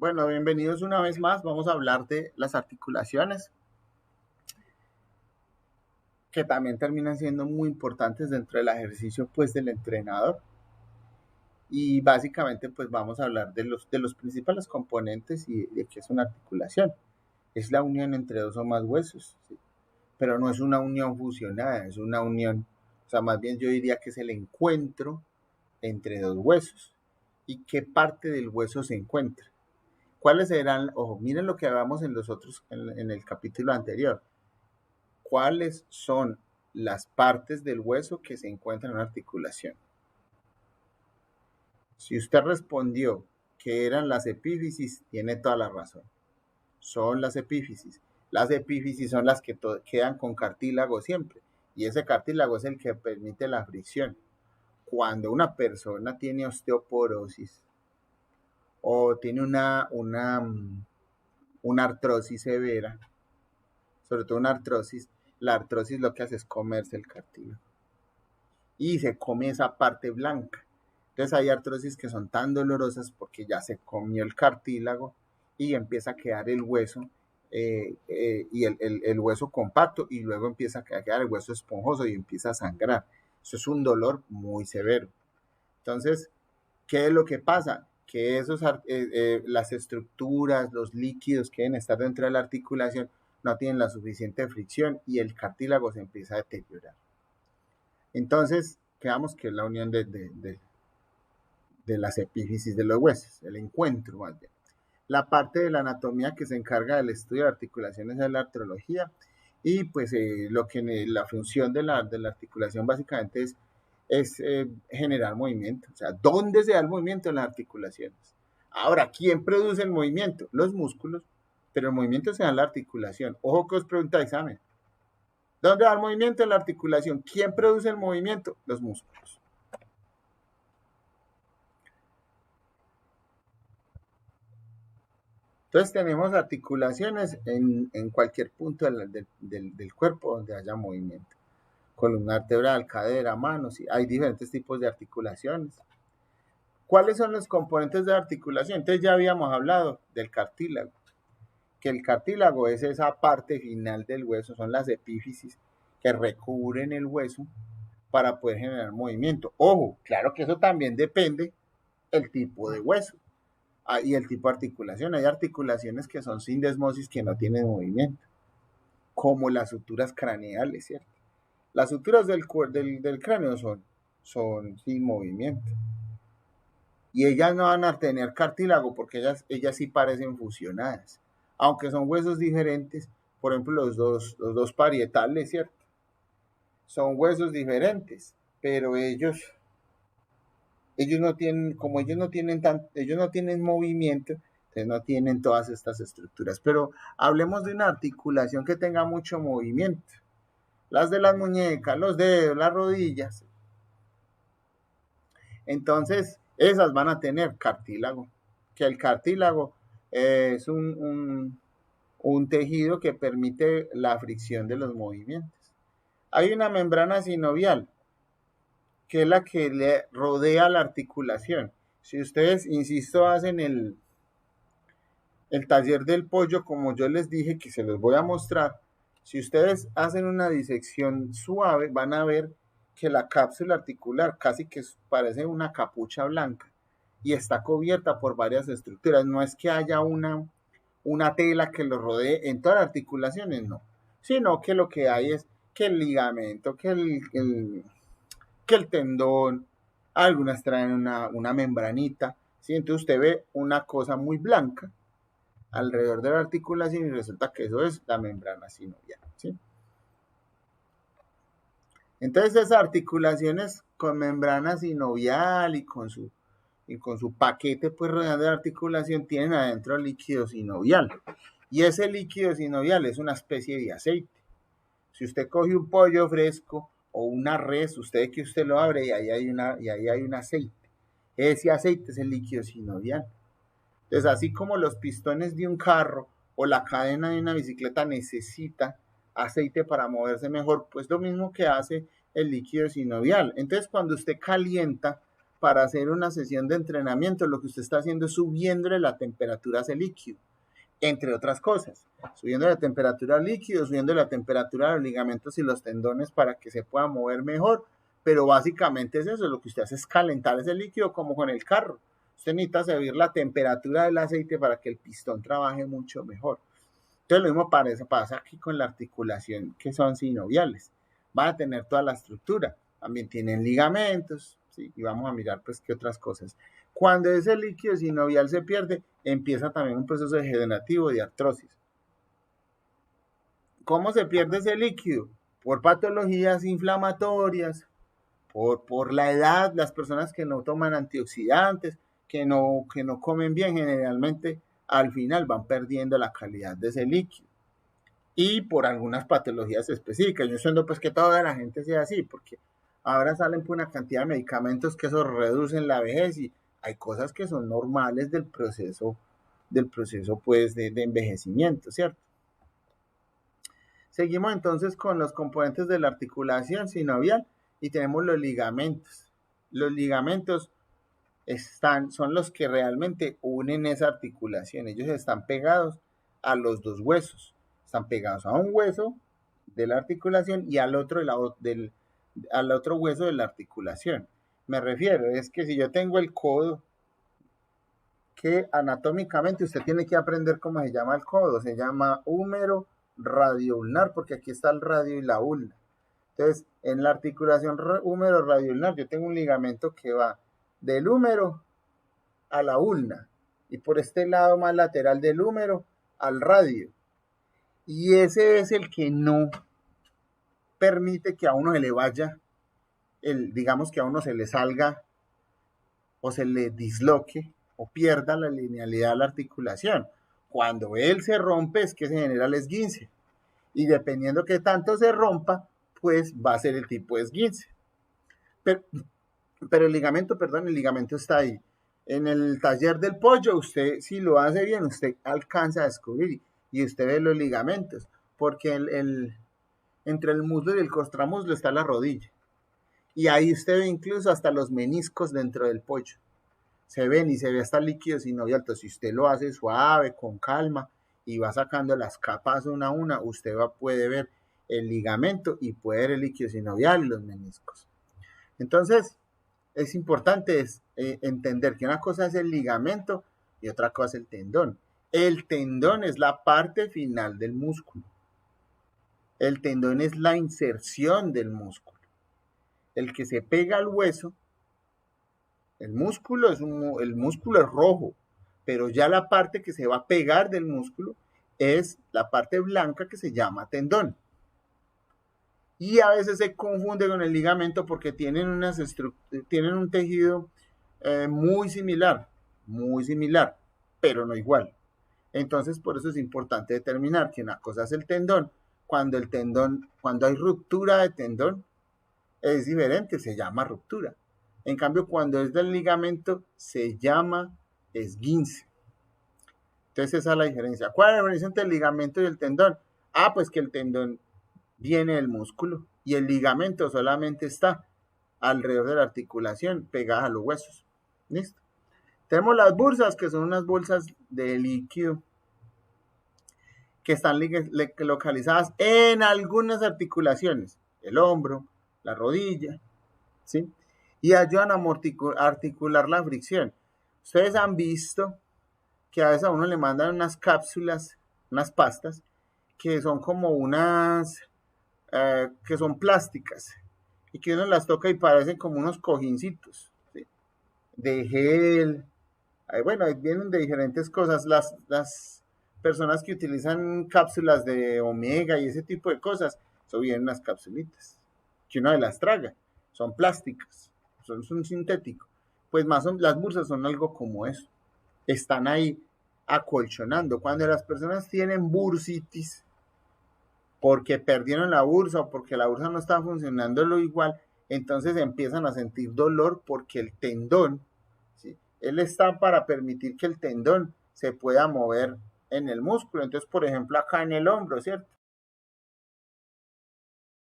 Bueno, bienvenidos una vez más. Vamos a hablar de las articulaciones, que también terminan siendo muy importantes dentro del ejercicio pues del entrenador. Y básicamente pues vamos a hablar de los principales componentes y de qué es una articulación. Es la unión entre dos o más huesos, ¿sí? Pero no es una unión fusionada, es una unión, o sea, más bien yo diría que es el encuentro entre dos huesos. ¿Y qué parte del hueso se encuentra? ¿Cuáles serán? Ojo, miren lo que hablamos en el capítulo anterior. ¿Cuáles son las partes del hueso que se encuentran en una articulación? Si usted respondió que eran las epífisis, tiene toda la razón. Son las epífisis. Las epífisis son las que quedan con cartílago siempre. Y ese cartílago es el que permite la fricción. Cuando una persona tiene osteoporosis o tiene una artrosis severa, sobre todo una artrosis, la artrosis lo que hace es comerse el cartílago y se come esa parte blanca. Entonces hay artrosis que son tan dolorosas porque ya se comió el cartílago y empieza a quedar el hueso y el hueso compacto, y luego empieza a quedar el hueso esponjoso y empieza a sangrar. Eso es un dolor muy severo. Entonces, ¿qué es lo que pasa? Que las estructuras, los líquidos que deben estar dentro de la articulación no tienen la suficiente fricción y el cartílago se empieza a deteriorar. Entonces, quedamos que es la unión de las epífisis de los huesos, el encuentro más bien. La parte de la anatomía que se encarga del estudio de articulaciones es la artrología, y pues la función de la articulación básicamente es generar movimiento. O sea, ¿dónde se da el movimiento? En las articulaciones. Ahora, ¿quién produce el movimiento? Los músculos, pero el movimiento se da en la articulación. Ojo que os pregunta el examen. ¿Dónde va el movimiento? En la articulación. ¿Quién produce el movimiento? Los músculos. Entonces tenemos articulaciones en cualquier punto del cuerpo donde haya movimiento. Columna vertebral, cadera, manos, hay diferentes tipos de articulaciones. ¿Cuáles son los componentes de la articulación? Entonces ya habíamos hablado del cartílago, que el cartílago es esa parte final del hueso, son las epífisis que recubren el hueso para poder generar movimiento. Ojo, claro que eso también depende del tipo de hueso y el tipo de articulación. Hay articulaciones que son sindesmosis, que no tienen movimiento, como las suturas craneales, ¿cierto? Las suturas del cráneo son sin movimiento. Y ellas no van a tener cartílago porque ellas sí parecen fusionadas. Aunque son huesos diferentes, por ejemplo, los dos parietales, ¿cierto? Son huesos diferentes, pero ellos no tienen, como ellos no tienen movimiento, entonces no tienen todas estas estructuras. Pero hablemos de una articulación que tenga mucho movimiento. Las de las muñecas, los dedos, las rodillas. Entonces, esas van a tener cartílago, que el cartílago es un tejido que permite la fricción de los movimientos. Hay una membrana sinovial, que es la que le rodea la articulación. Si ustedes, insisto, hacen el taller del pollo, como yo les dije que se los voy a mostrar, si ustedes hacen una disección suave, van a ver que la cápsula articular casi que parece una capucha blanca y está cubierta por varias estructuras. No es que haya una tela que lo rodee en todas las articulaciones, no, sino que lo que hay es que el ligamento, que el tendón, algunas traen una membranita, ¿sí? Entonces usted ve una cosa muy blanca alrededor de la articulación y resulta que eso es la membrana sinovial, ¿sí? Entonces esas articulaciones con membrana sinovial y con su paquete pues rodeando la articulación tienen adentro líquido sinovial, y ese líquido sinovial es una especie de aceite. Si usted coge un pollo fresco o una res, usted lo abre y ahí hay un aceite. Ese aceite es el líquido sinovial. Entonces, así como los pistones de un carro o la cadena de una bicicleta necesita aceite para moverse mejor, pues lo mismo que hace el líquido sinovial. Entonces, cuando usted calienta, para hacer una sesión de entrenamiento, lo que usted está haciendo es subiéndole la temperatura a ese líquido, entre otras cosas, subiendo la temperatura al líquido, subiendo la temperatura a los ligamentos y los tendones para que se pueda mover mejor, pero básicamente es eso, lo que usted hace es calentar ese líquido como con el carro. Usted necesita subir la temperatura del aceite para que el pistón trabaje mucho mejor. Entonces lo mismo pasa aquí con la articulación, que son sinoviales. Van a tener toda la estructura, también tienen ligamentos, ¿sí? Y vamos a mirar pues qué otras cosas. Cuando ese líquido sinovial se pierde, empieza también un proceso degenerativo de artrosis. ¿Cómo se pierde ese líquido? Por patologías inflamatorias, por la edad, las personas que no toman antioxidantes, que no comen bien, generalmente al final van perdiendo la calidad de ese líquido. Y por algunas patologías específicas. Yo siento pues que toda la gente sea así, porque ahora salen por una cantidad de medicamentos que eso reducen la vejez y hay cosas que son normales del proceso pues de envejecimiento, ¿cierto? Seguimos entonces con los componentes de la articulación sinovial y tenemos los ligamentos. Los ligamentos son los que realmente unen esa articulación. Ellos están pegados a los dos huesos. Están pegados a un hueso de la articulación y al otro hueso de la articulación. Me refiero, es que si yo tengo el codo, que anatómicamente usted tiene que aprender cómo se llama el codo. Se llama húmero radioulnar, porque aquí está el radio y la ulna. Entonces, en la articulación húmero radioulnar, yo tengo un ligamento que va del húmero a la ulna y por este lado más lateral del húmero al radio. Y ese es el que no permite que a uno se le vaya, digamos que a uno se le salga o se le disloque o pierda la linealidad de la articulación. Cuando él se rompe es que se genera el esguince. Y dependiendo que tanto se rompa, pues va a ser el tipo de esguince. Pero el ligamento está ahí. En el taller del pollo, usted, si lo hace bien, usted alcanza a descubrir y usted ve los ligamentos, porque entre el muslo y el contramuslo está la rodilla. Y ahí usted ve incluso hasta los meniscos dentro del pollo. Se ven y se ve hasta el líquido sinovial. Entonces, si usted lo hace suave, con calma, y va sacando las capas una a una, usted puede ver el ligamento y puede ver el líquido sinovial y los meniscos. Entonces, es importante entender que una cosa es el ligamento y otra cosa es el tendón. El tendón es la parte final del músculo. El tendón es la inserción del músculo. El que se pega al hueso, el músculo es rojo, pero ya la parte que se va a pegar del músculo es la parte blanca que se llama tendón. Y a veces se confunde con el ligamento porque tienen un tejido muy similar, pero no igual. Entonces, por eso es importante determinar que una cosa es el tendón. Cuando hay ruptura de tendón, es diferente, se llama ruptura. En cambio, cuando es del ligamento, se llama esguince. Entonces, esa es la diferencia. ¿Cuál es la diferencia entre el ligamento y el tendón? Pues que el tendón viene del músculo y el ligamento solamente está alrededor de la articulación, pegada a los huesos. ¿Listo? Tenemos las bursas, que son unas bolsas de líquido que están localizadas en algunas articulaciones, el hombro, la rodilla, ¿sí? Y ayudan a articular la fricción. Ustedes han visto que a veces a uno le mandan unas cápsulas, unas pastas, que son como que son plásticas, y que uno las toca y parecen como unos cojincitos, ¿sí? De gel. Bueno, vienen de diferentes cosas. Las personas que utilizan cápsulas de omega y ese tipo de cosas, eso vienen unas capsulitas, que uno las traga, son plásticas, son sintéticos. Pues las bursas son algo como eso, están ahí acolchonando. Cuando las personas tienen bursitis, porque perdieron la bursa o porque la bursa no está funcionando lo igual, entonces empiezan a sentir dolor porque el tendón, ¿sí? Él está para permitir que el tendón se pueda mover en el músculo. Entonces, por ejemplo, acá en el hombro, ¿cierto?